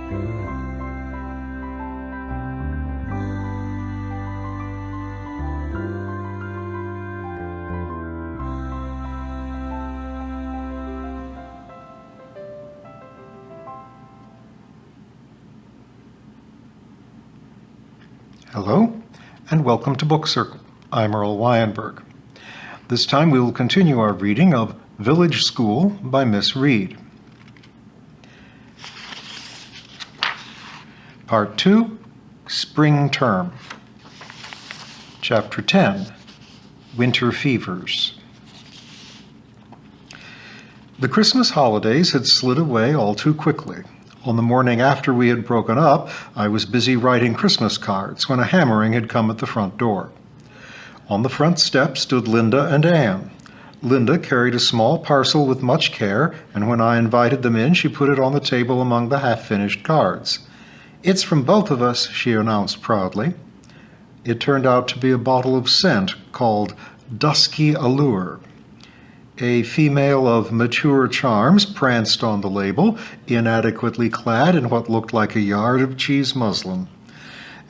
Hello, and welcome to Book Circle. I'm Earl Wyenberg. This time we will continue our reading of Village School by Miss Reed. Part 2, Spring Term. Chapter 10, Winter Fevers. The Christmas holidays had slid away all too quickly. On the morning after we had broken up, I was busy writing Christmas cards when a hammering had come at the front door. On the front step stood Linda and Anne. Linda carried a small parcel with much care, and when I invited them in, she put it on the table among the half-finished cards. "It's from both of us," she announced proudly. It turned out to be a bottle of scent called Dusky Allure. A female of mature charms pranced on the label, inadequately clad in what looked like a yard of cheese muslin.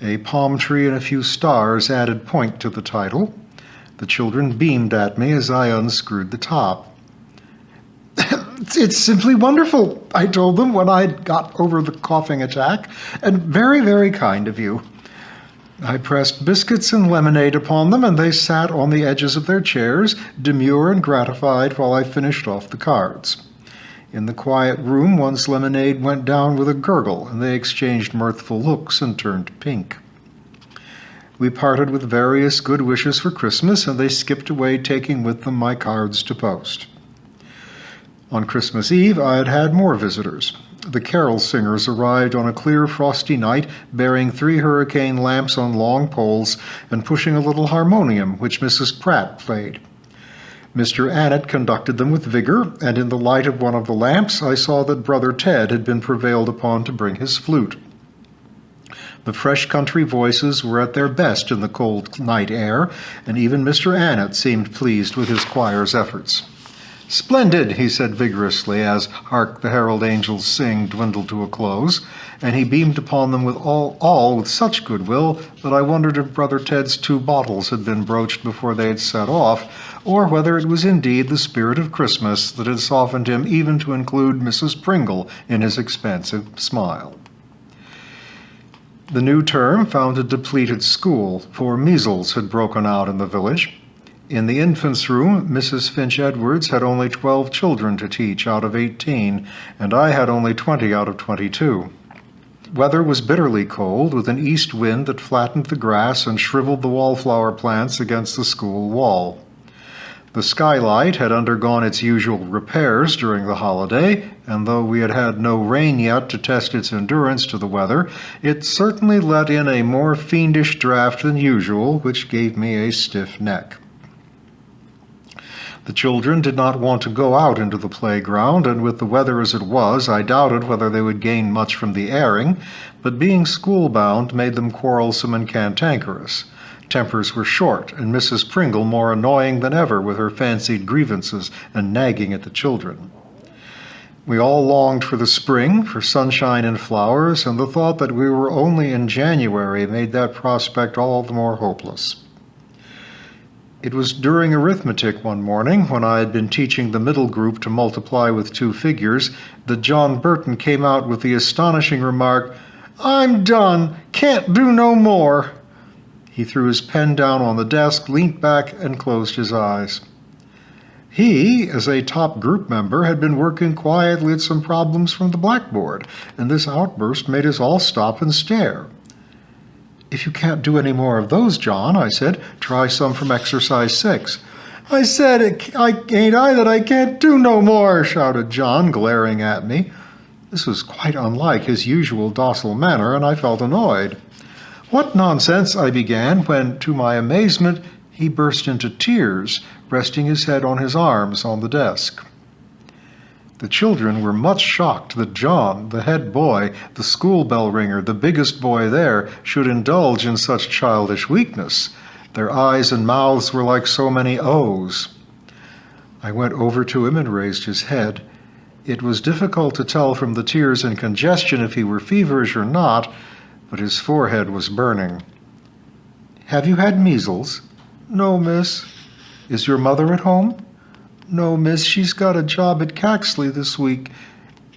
A palm tree and a few stars added point to the title. The children beamed at me as I unscrewed the top. "It's simply wonderful," I told them when I'd got over the coughing attack, "and very, very kind of you." I pressed biscuits and lemonade upon them, and they sat on the edges of their chairs, demure and gratified, while I finished off the cards. In the quiet room, one's lemonade went down with a gurgle, and they exchanged mirthful looks and turned pink. We parted with various good wishes for Christmas, and they skipped away, taking with them my cards to post. On Christmas Eve, I had had more visitors. The carol singers arrived on a clear, frosty night, bearing 3 hurricane lamps on long poles and pushing a little harmonium, which Mrs. Pratt played. Mr. Annett conducted them with vigor, and in the light of one of the lamps, I saw that Brother Ted had been prevailed upon to bring his flute. The fresh country voices were at their best in the cold night air, and even Mr. Annett seemed pleased with his choir's efforts. "Splendid," he said vigorously as "Hark the Herald Angels Sing" dwindled to a close, and he beamed upon them with all with such goodwill that I wondered if Brother Ted's 2 bottles had been broached before they had set off, or whether it was indeed the spirit of Christmas that had softened him even to include Mrs. Pringle in his expansive smile. The new term found a depleted school, for measles had broken out in the village. In the infants' room, Mrs. Finch Edwards had only 12 children to teach out of 18, and I had only 20 out of 22. Weather was bitterly cold, with an east wind that flattened the grass and shriveled the wallflower plants against the school wall. The skylight had undergone its usual repairs during the holiday, and though we had had no rain yet to test its endurance to the weather, it certainly let in a more fiendish draught than usual, which gave me a stiff neck. The children did not want to go out into the playground, and with the weather as it was, I doubted whether they would gain much from the airing, but being school-bound made them quarrelsome and cantankerous. Tempers were short, and Mrs. Pringle more annoying than ever with her fancied grievances and nagging at the children. We all longed for the spring, for sunshine and flowers, and the thought that we were only in January made that prospect all the more hopeless. It was during arithmetic one morning, when I had been teaching the middle group to multiply with 2 figures, that John Burton came out with the astonishing remark, "I'm done, can't do no more." He threw his pen down on the desk, leant back, and closed his eyes. He, as a top group member, had been working quietly at some problems from the blackboard, and this outburst made us all stop and stare. "If you can't do any more of those, John," I said, "try some from exercise 6. "I said, ain't I that I can't do no more," shouted John, glaring at me. This was quite unlike his usual docile manner, and I felt annoyed. "What nonsense," I began, when, to my amazement, he burst into tears, resting his head on his arms on the desk. The children were much shocked that John, the head boy, the school bell ringer, the biggest boy there, should indulge in such childish weakness. Their eyes and mouths were like so many O's. I went over to him and raised his head. It was difficult to tell from the tears and congestion if he were feverish or not, but his forehead was burning. "Have you had measles?" "No, miss." "Is your mother at home?" "No, miss, she's got a job at Caxley this week."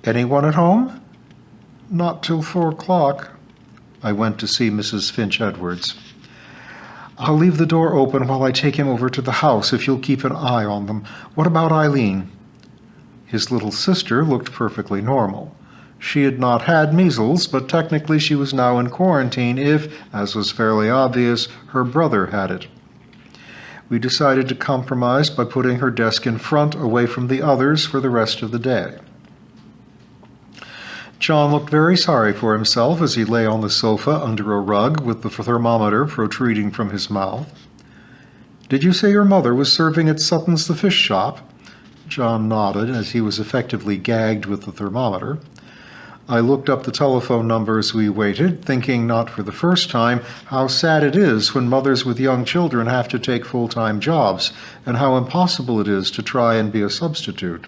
"Anyone at home?" "Not till 4 o'clock." I went to see Mrs. Finch Edwards. "I'll leave the door open while I take him over to the house, if you'll keep an eye on them. What about Eileen?" His little sister looked perfectly normal. She had not had measles, but technically she was now in quarantine if, as was fairly obvious, her brother had it. We decided to compromise by putting her desk in front, away from the others, for the rest of the day. John looked very sorry for himself as he lay on the sofa under a rug with the thermometer protruding from his mouth. "Did you say your mother was serving at Sutton's the fish shop?" John nodded as he was effectively gagged with the thermometer. I looked up the telephone number as we waited, thinking, not for the first time, how sad it is when mothers with young children have to take full-time jobs, and how impossible it is to try and be a substitute.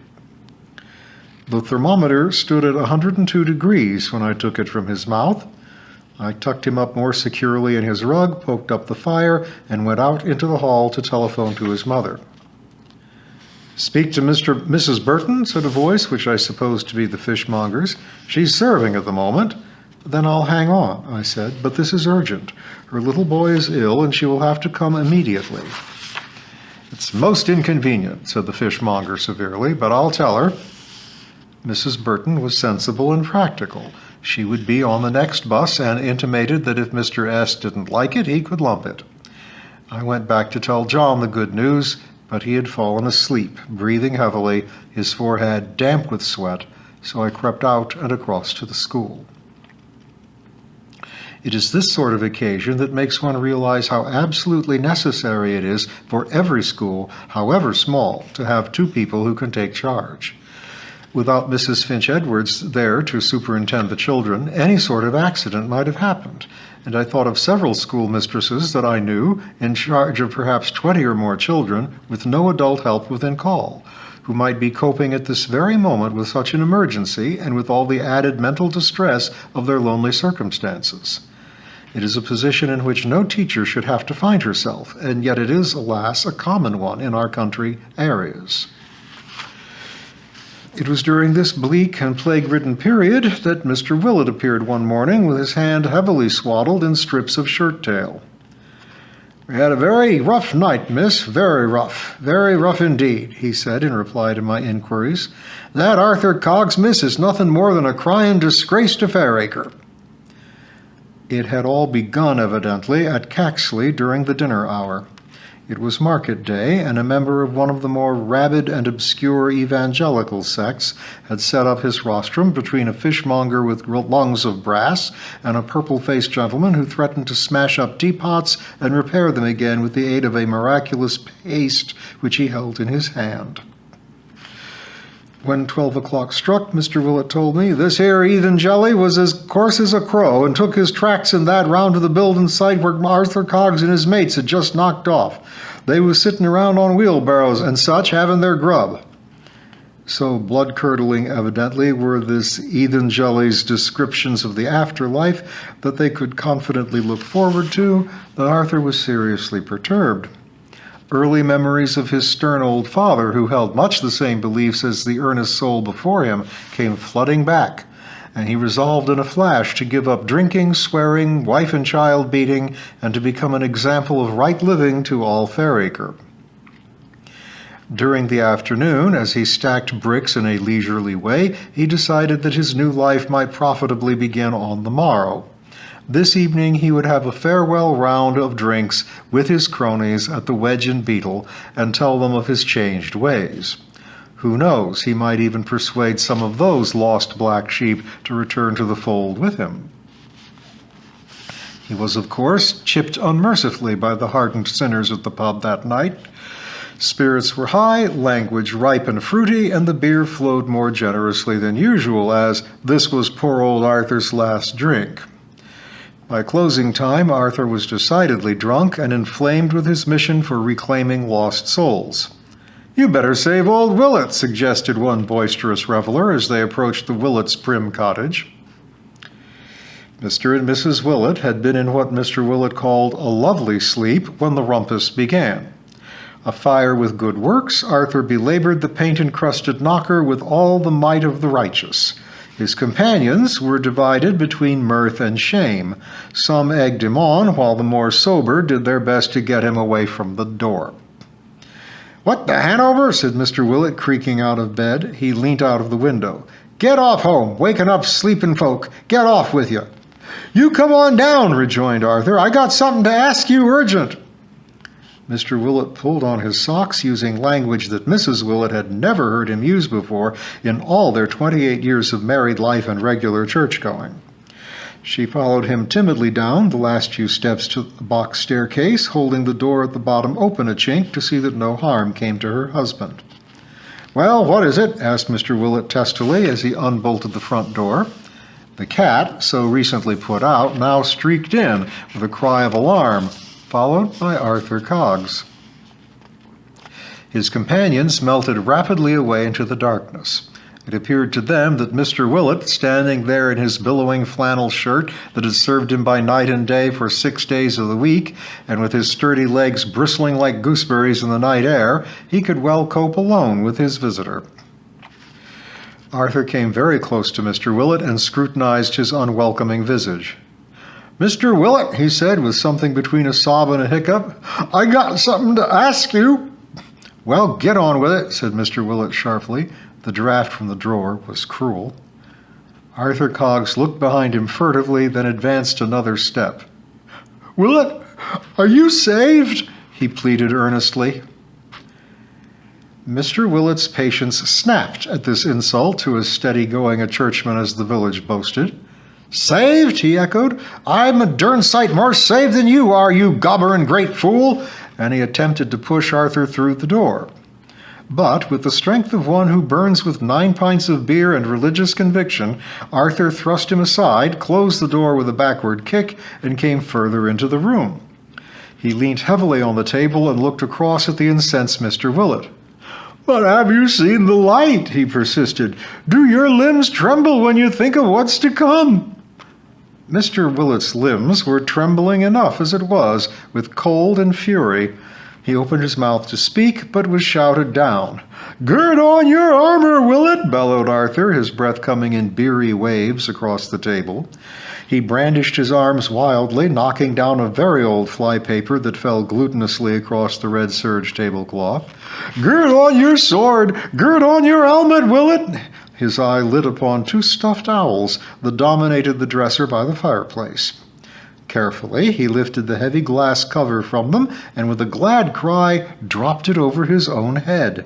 The thermometer stood at 102 degrees when I took it from his mouth. I tucked him up more securely in his rug, poked up the fire, and went out into the hall to telephone to his mother. "Speak to Mrs. Burton," said a voice, which I supposed to be the fishmonger's. "She's serving at the moment." "Then I'll hang on," I said, "but this is urgent. Her little boy is ill, and she will have to come immediately." "It's most inconvenient," said the fishmonger severely, "but I'll tell her." Mrs. Burton was sensible and practical. She would be on the next bus, and intimated that if Mr. S. didn't like it, he could lump it. I went back to tell John the good news, but he had fallen asleep, breathing heavily, his forehead damp with sweat, so I crept out and across to the school. It is this sort of occasion that makes one realize how absolutely necessary it is for every school, however small, to have two people who can take charge. Without Mrs. Finch Edwards there to superintend the children, any sort of accident might have happened, and I thought of several schoolmistresses that I knew in charge of perhaps 20 or more children with no adult help within call, who might be coping at this very moment with such an emergency and with all the added mental distress of their lonely circumstances. It is a position in which no teacher should have to find herself, and yet it is, alas, a common one in our country areas. It was during this bleak and plague-ridden period that Mr. Willett appeared one morning with his hand heavily swaddled in strips of shirt-tail. "We had a very rough night, miss, very rough indeed," he said in reply to my inquiries. "That Arthur Cogs, miss, is nothing more than a crying disgrace to Fairacre." It had all begun, evidently, at Caxley during the dinner hour. It was market day, and a member of one of the more rabid and obscure evangelical sects had set up his rostrum between a fishmonger with lungs of brass and a purple-faced gentleman who threatened to smash up teapots and repair them again with the aid of a miraculous paste which he held in his hand. When 12 o'clock struck, Mr. Willett told me, "This here heathen jelly was as coarse as a crow and took his tracks in that round to the building site where Arthur Cogs and his mates had just knocked off. They was sitting around on wheelbarrows and such, having their grub." So blood-curdling, evidently, were this heathen jelly's descriptions of the afterlife that they could confidently look forward to, that Arthur was seriously perturbed. Early memories of his stern old father, who held much the same beliefs as the earnest soul before him, came flooding back, and he resolved in a flash to give up drinking, swearing, wife and child beating, and to become an example of right living to all Fairacre. During the afternoon, as he stacked bricks in a leisurely way, he decided that his new life might profitably begin on the morrow. This evening he would have a farewell round of drinks with his cronies at the Wedge and Beetle and tell them of his changed ways. Who knows, he might even persuade some of those lost black sheep to return to the fold with him. He was, of course, chipped unmercifully by the hardened sinners at the pub that night. Spirits were high, language ripe and fruity, and the beer flowed more generously than usual, as this was poor old Arthur's last drink. By closing time, Arthur was decidedly drunk and inflamed with his mission for reclaiming lost souls. "You better save old Willett," suggested one boisterous reveler as they approached the Willetts' prim cottage. Mr. and Mrs. Willett had been in what Mr. Willett called a lovely sleep when the rumpus began. Afire with good works, Arthur belabored the paint-encrusted knocker with all the might of the righteous. His companions were divided between mirth and shame. Some egged him on, while the more sober did their best to get him away from the door. "What the Hanover?" said Mr. Willett, creaking out of bed. He leant out of the window. "Get off home, waking up sleeping folk. Get off with you." "You come on down," rejoined Arthur. "I got something to ask you urgent." Mr. Willett pulled on his socks, using language that Mrs. Willett had never heard him use before in all their 28 years of married life and regular church-going. She followed him timidly down the last few steps to the box staircase, holding the door at the bottom open a chink to see that no harm came to her husband. "Well, what is it?" asked Mr. Willett testily as he unbolted the front door. The cat, so recently put out, now streaked in with a cry of alarm, followed by Arthur Cogs. His companions melted rapidly away into the darkness. It appeared to them that Mr. Willett, standing there in his billowing flannel shirt that had served him by night and day for 6 days of the week, and with his sturdy legs bristling like gooseberries in the night air, he could well cope alone with his visitor. Arthur came very close to Mr. Willett and scrutinized his unwelcoming visage. "Mr. Willett," he said, with something between a sob and a hiccup, "I got something to ask you." "Well, get on with it," said Mr. Willett sharply. The draft from the drawer was cruel. Arthur Cogs looked behind him furtively, then advanced another step. "Willett, are you saved?" he pleaded earnestly. Mr. Willett's patience snapped at this insult to as steady-going a churchman as the village boasted. "Saved?" he echoed. "I'm a darn sight more saved than you are, you gobberin' great fool!" And he attempted to push Arthur through the door. But, with the strength of one who burns with 9 pints of beer and religious conviction, Arthur thrust him aside, closed the door with a backward kick, and came further into the room. He leant heavily on the table and looked across at the incensed Mr. Willett. "But have you seen the light?" he persisted. "Do your limbs tremble when you think of what's to come?" Mr. Willett's limbs were trembling enough as it was, with cold and fury. He opened his mouth to speak, but was shouted down. "Gird on your armor, Willett!" bellowed Arthur, his breath coming in beery waves across the table. He brandished his arms wildly, knocking down a very old flypaper that fell glutinously across the red serge tablecloth. "Gird on your sword! Gird on your helmet, Willett!" His eye lit upon 2 stuffed owls that dominated the dresser by the fireplace. Carefully, he lifted the heavy glass cover from them, and with a glad cry, dropped it over his own head.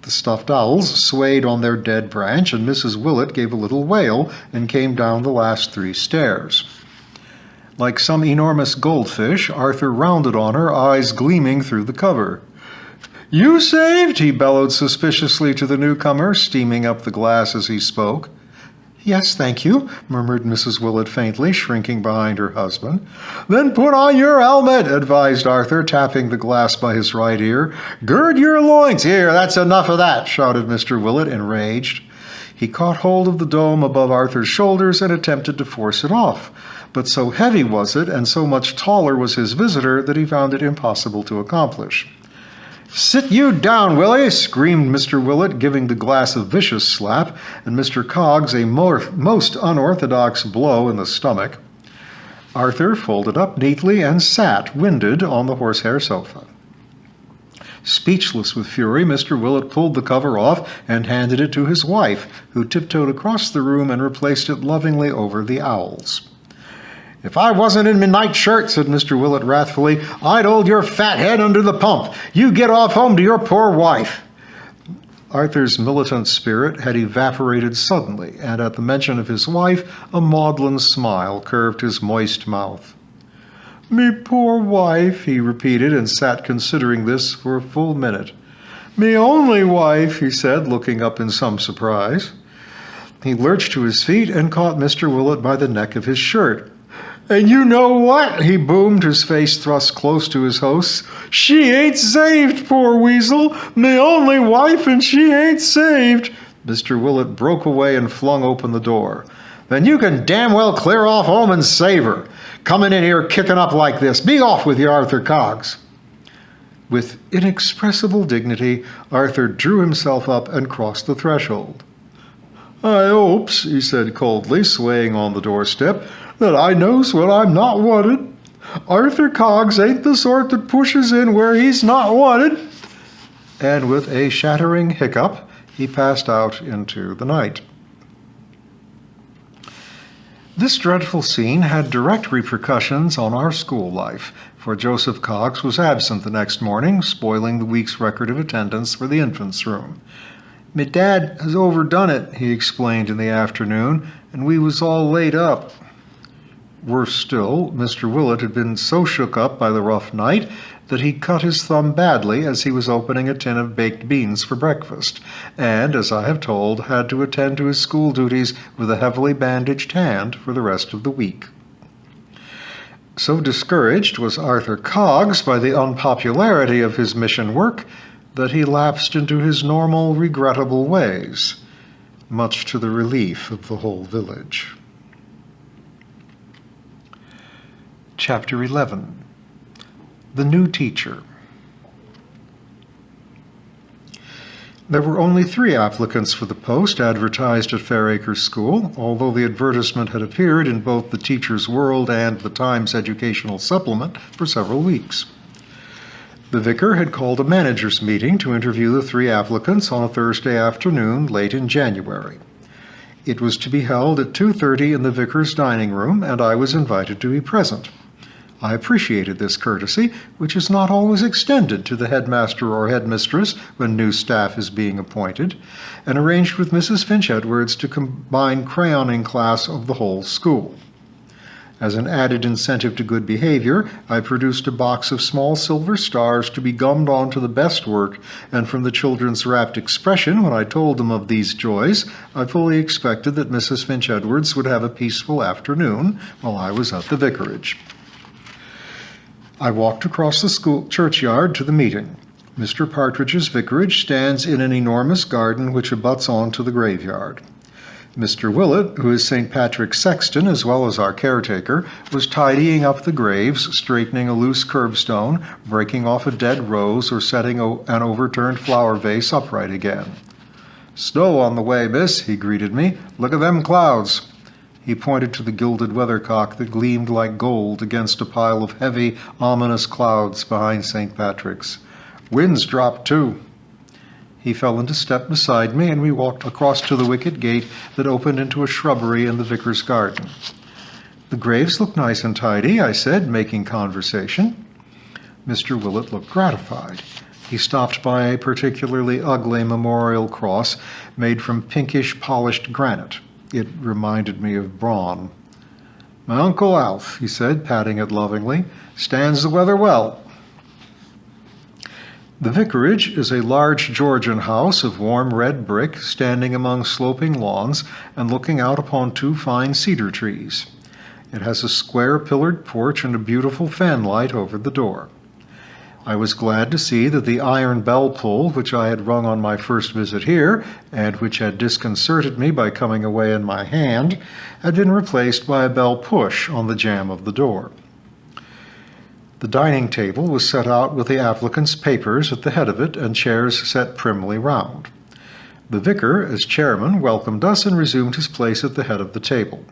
The stuffed owls swayed on their dead branch, and Mrs. Willett gave a little wail and came down the last 3 stairs. Like some enormous goldfish, Arthur rounded on her, eyes gleaming through the cover. "You saved?" he bellowed suspiciously to the newcomer, steaming up the glass as he spoke. "Yes, thank you," murmured Mrs. Willett faintly, shrinking behind her husband. "Then put on your helmet," advised Arthur, tapping the glass by his right ear. "Gird your loins." "Here, that's enough of that," shouted Mr. Willett, enraged. He caught hold of the dome above Arthur's shoulders and attempted to force it off. But so heavy was it, and so much taller was his visitor, that he found it impossible to accomplish. "Sit you down, Willie!" screamed Mr. Willett, giving the glass a vicious slap, and Mr. Cogs a most unorthodox blow in the stomach. Arthur folded up neatly and sat, winded, on the horsehair sofa. Speechless with fury, Mr. Willett pulled the cover off and handed it to his wife, who tiptoed across the room and replaced it lovingly over the owls. "If I wasn't in my nightshirt," said Mr. Willett wrathfully, "I'd hold your fat head under the pump. You get off home to your poor wife." Arthur's militant spirit had evaporated suddenly, and at the mention of his wife, a maudlin smile curved his moist mouth. "Me poor wife," he repeated, and sat considering this for a full minute. "Me only wife," he said, looking up in some surprise. He lurched to his feet and caught Mr. Willett by the neck of his shirt. And you know what? He boomed, his face thrust close to his host's. She ain't saved, poor weasel. Me only wife and she ain't saved. Mr. Willett broke away and flung open the door. Then you can damn well clear off home and save her. Coming in here kicking up like this. Be off with you, Arthur Cogs. With inexpressible dignity, Arthur drew himself up and crossed the threshold. I hopes, he said coldly, swaying on the doorstep, that I knows when I'm not wanted. Arthur Cogs ain't the sort that pushes in where he's not wanted. And with a shattering hiccup, he passed out into the night. This dreadful scene had direct repercussions on our school life, for Joseph Cogs was absent the next morning, spoiling the week's record of attendance for the infants' room. "Me dad has overdone it," he explained in the afternoon, "and we was all laid up." Worse still, Mr. Willett had been so shook up by the rough night that he cut his thumb badly as he was opening a tin of baked beans for breakfast, and, as I have told, had to attend to his school duties with a heavily bandaged hand for the rest of the week. So discouraged was Arthur Cogs by the unpopularity of his mission work that he lapsed into his normal, regrettable ways, much to the relief of the whole village. Chapter 11. The New Teacher. There were only 3 applicants for the post advertised at Fairacre School, although the advertisement had appeared in both the Teacher's World and the Times Educational Supplement for several weeks. The vicar had called a managers' meeting to interview the 3 applicants on a Thursday afternoon late in January. It was to be held at 2:30 in the vicar's dining room, and I was invited to be present. I appreciated this courtesy, which is not always extended to the headmaster or headmistress when new staff is being appointed, and arranged with Mrs. Finch Edwards to combine crayoning class of the whole school. As an added incentive to good behavior, I produced a box of small silver stars to be gummed onto the best work, and from the children's rapt expression when I told them of these joys, I fully expected that Mrs. Finch Edwards would have a peaceful afternoon while I was at the vicarage. I walked across the school churchyard to the meeting. Mr. Partridge's vicarage stands in an enormous garden which abuts on to the graveyard. Mr. Willett, who is St. Patrick's sexton as well as our caretaker, was tidying up the graves, straightening a loose curbstone, breaking off a dead rose, or setting an overturned flower vase upright again. "Snow on the way, miss," he greeted me. "Look at them clouds." He pointed to the gilded weathercock that gleamed like gold against a pile of heavy, ominous clouds behind St. Patrick's. "Wind's dropped, too." He fell into step beside me, and we walked across to the wicket gate that opened into a shrubbery in the vicar's garden. "The graves look nice and tidy," I said, making conversation. Mr. Willett looked gratified. He stopped by a particularly ugly memorial cross made from pinkish polished granite. It reminded me of brawn. "My Uncle Alf," he said, patting it lovingly, "stands the weather well." The vicarage is a large Georgian house of warm red brick, standing among sloping lawns and looking out upon 2 fine cedar trees. It has a square pillared porch and a beautiful fanlight over the door. I was glad to see that the iron bell pull, which I had rung on my first visit here, and which had disconcerted me by coming away in my hand, had been replaced by a bell push on the jamb of the door. The dining table was set out with the applicants' papers at the head of it and chairs set primly round. The vicar, as chairman, welcomed us and resumed his place at the head of the table.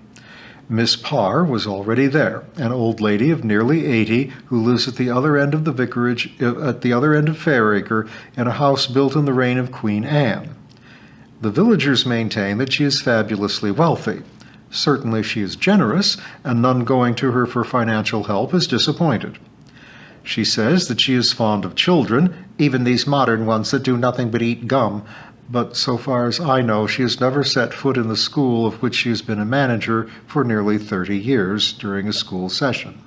Miss Parr was already there, an old lady of nearly 80 who lives at the other end of the vicarage, at the other end of Fairacre, in a house built in the reign of Queen Anne. The villagers maintain that she is fabulously wealthy. Certainly she is generous, and none going to her for financial help is disappointed. She says that she is fond of children, even these modern ones that do nothing but eat gum, but so far as I know, she has never set foot in the school of which she has been a manager for nearly 30 years during a school session.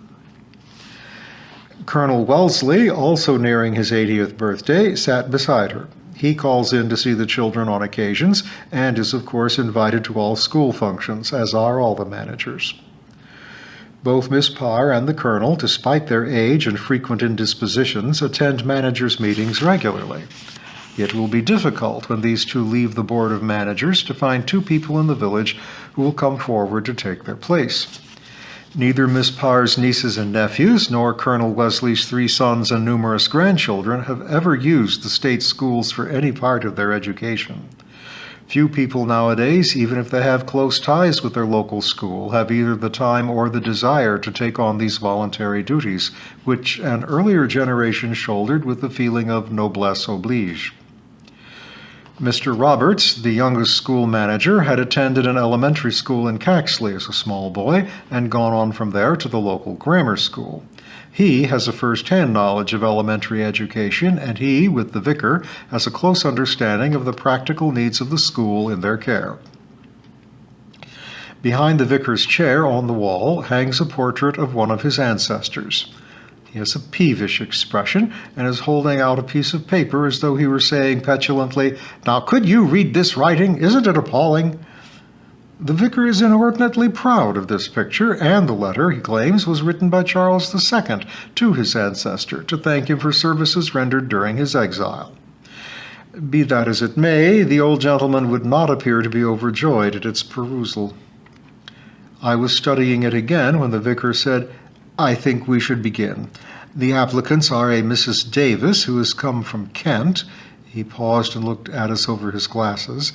Colonel Wellesley, also nearing his 80th birthday, sat beside her. He calls in to see the children on occasions and is, of course, invited to all school functions, as are all the managers. Both Miss Parr and the Colonel, despite their age and frequent indispositions, attend managers' meetings regularly. It will be difficult when these two leave the Board of Managers to find two people in the village who will come forward to take their place. Neither Miss Parr's nieces and nephews, nor Colonel Wesley's 3 sons and numerous grandchildren have ever used the state schools for any part of their education. Few people nowadays, even if they have close ties with their local school, have either the time or the desire to take on these voluntary duties, which an earlier generation shouldered with the feeling of noblesse oblige. Mr. Roberts, the youngest school manager, had attended an elementary school in Caxley as a small boy and gone on from there to the local grammar school. He has a first-hand knowledge of elementary education, and he, with the vicar, has a close understanding of the practical needs of the school in their care. Behind the vicar's chair on the wall hangs a portrait of one of his ancestors. He has a peevish expression and is holding out a piece of paper as though he were saying petulantly, "Now could you read this writing? Isn't it appalling?" The vicar is inordinately proud of this picture, and the letter, he claims, was written by Charles II to his ancestor to thank him for services rendered during his exile. Be that as it may, the old gentleman would not appear to be overjoyed at its perusal. I was studying it again when the vicar said, "I think we should begin. The applicants are a Mrs. Davis, who has come from Kent." He paused and looked at us over his glasses.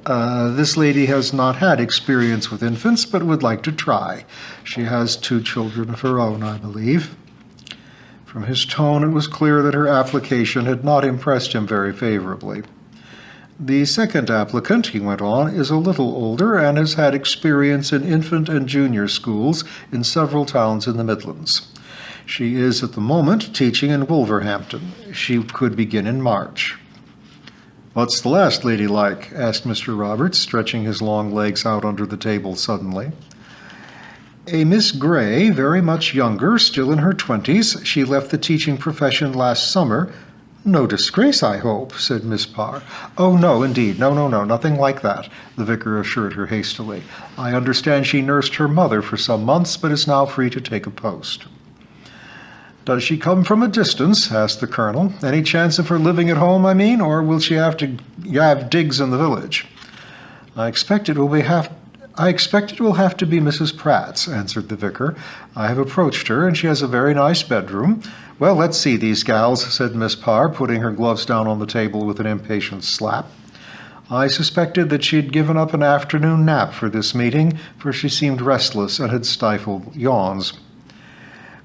"This lady has not had experience with infants, but would like to try. She has 2 children of her own, I believe." From his tone, it was clear that her application had not impressed him very favorably. "The second applicant," he went on, "is a little older and has had experience in infant and junior schools in several towns in the Midlands. She is at the moment teaching in Wolverhampton. She could begin in March." "What's the last lady like?" asked Mr. Roberts, stretching his long legs out under the table suddenly. "A Miss Gray, very much younger, still in her 20s. She left the teaching profession last summer." "No disgrace, I hope," said Miss Parr. "Oh, no, indeed. No, nothing like that," the vicar assured her hastily. "I understand she nursed her mother for some months, but is now free to take a post." "Does she come from a distance?" asked the Colonel. "Any chance of her living at home, I mean, or will she have to have digs in the village?" I expect it will have to be Mrs. Pratt's," answered the vicar. "I have approached her, and she has a very nice bedroom." "Well, let's see these gals," said Miss Parr, putting her gloves down on the table with an impatient slap. I suspected that she had given up an afternoon nap for this meeting, for she seemed restless and had stifled yawns.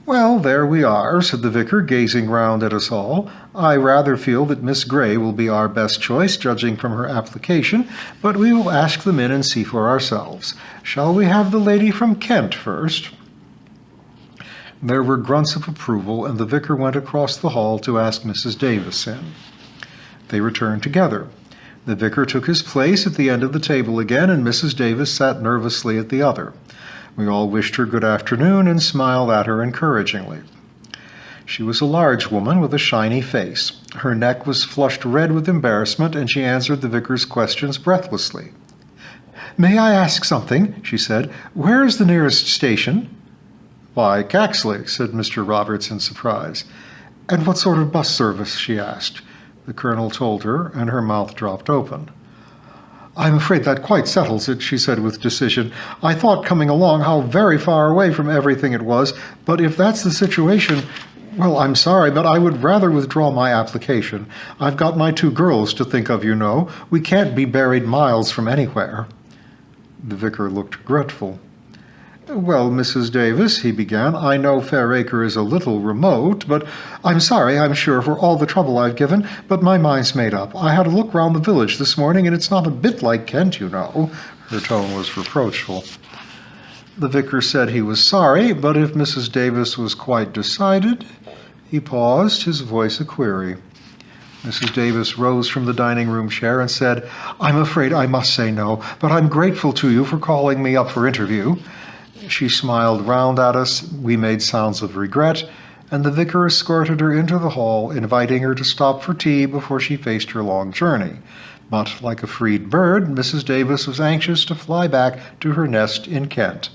"Well, there we are," said the vicar, gazing round at us all. "I rather feel that Miss Gray will be our best choice, judging from her application, but we will ask them in and see for ourselves. Shall we have the lady from Kent first?" There were grunts of approval, and the vicar went across the hall to ask Mrs. Davis in. They returned together. The vicar took his place at the end of the table again, and Mrs. Davis sat nervously at the other. We all wished her good afternoon and smiled at her encouragingly. She was a large woman with a shiny face. Her neck was flushed red with embarrassment, and she answered the vicar's questions breathlessly. "May I ask something?" she said. "Where is the nearest station?" "Why, Caxley," said Mr. Roberts in surprise. "And what sort of bus service?" she asked. The Colonel told her, and her mouth dropped open. "I'm afraid that quite settles it," she said with decision. "I thought coming along how very far away from everything it was, but if that's the situation, well, I'm sorry, but I would rather withdraw my application. I've got my 2 girls to think of, you know. We can't be buried miles from anywhere." The vicar looked regretful. "Well, Mrs. Davis," he began, "I know Fairacre is a little remote, but I'm sorry, I'm sure, for all the trouble I've given, but my mind's made up. I had a look round the village this morning, and it's not a bit like Kent, you know." Her tone was reproachful. The vicar said he was sorry, but if Mrs. Davis was quite decided. He paused, his voice a query. Mrs. Davis rose from the dining-room chair and said, "I'm afraid I must say no, but I'm grateful to you for calling me up for interview." She smiled round at us, we made sounds of regret, and the vicar escorted her into the hall, inviting her to stop for tea before she faced her long journey. But, like a freed bird, Mrs. Davis was anxious to fly back to her nest in Kent.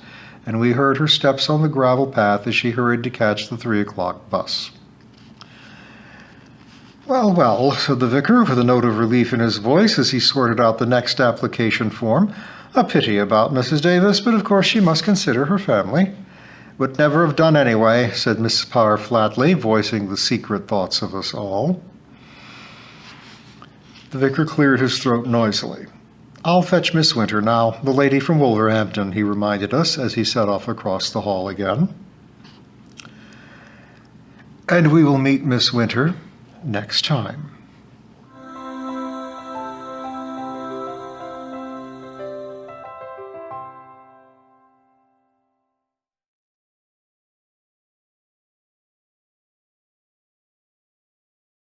and we heard her steps on the gravel path as she hurried to catch the 3 o'clock bus. "Well, well," said the vicar, with a note of relief in his voice as he sorted out the next application form. "A pity about Mrs. Davis, but of course she must consider her family." "Would never have done anyway," said Mrs. Parr flatly, voicing the secret thoughts of us all. The vicar cleared his throat noisily. "I'll fetch Miss Winter now, the lady from Wolverhampton," he reminded us as he set off across the hall again. And we will meet Miss Winter next time.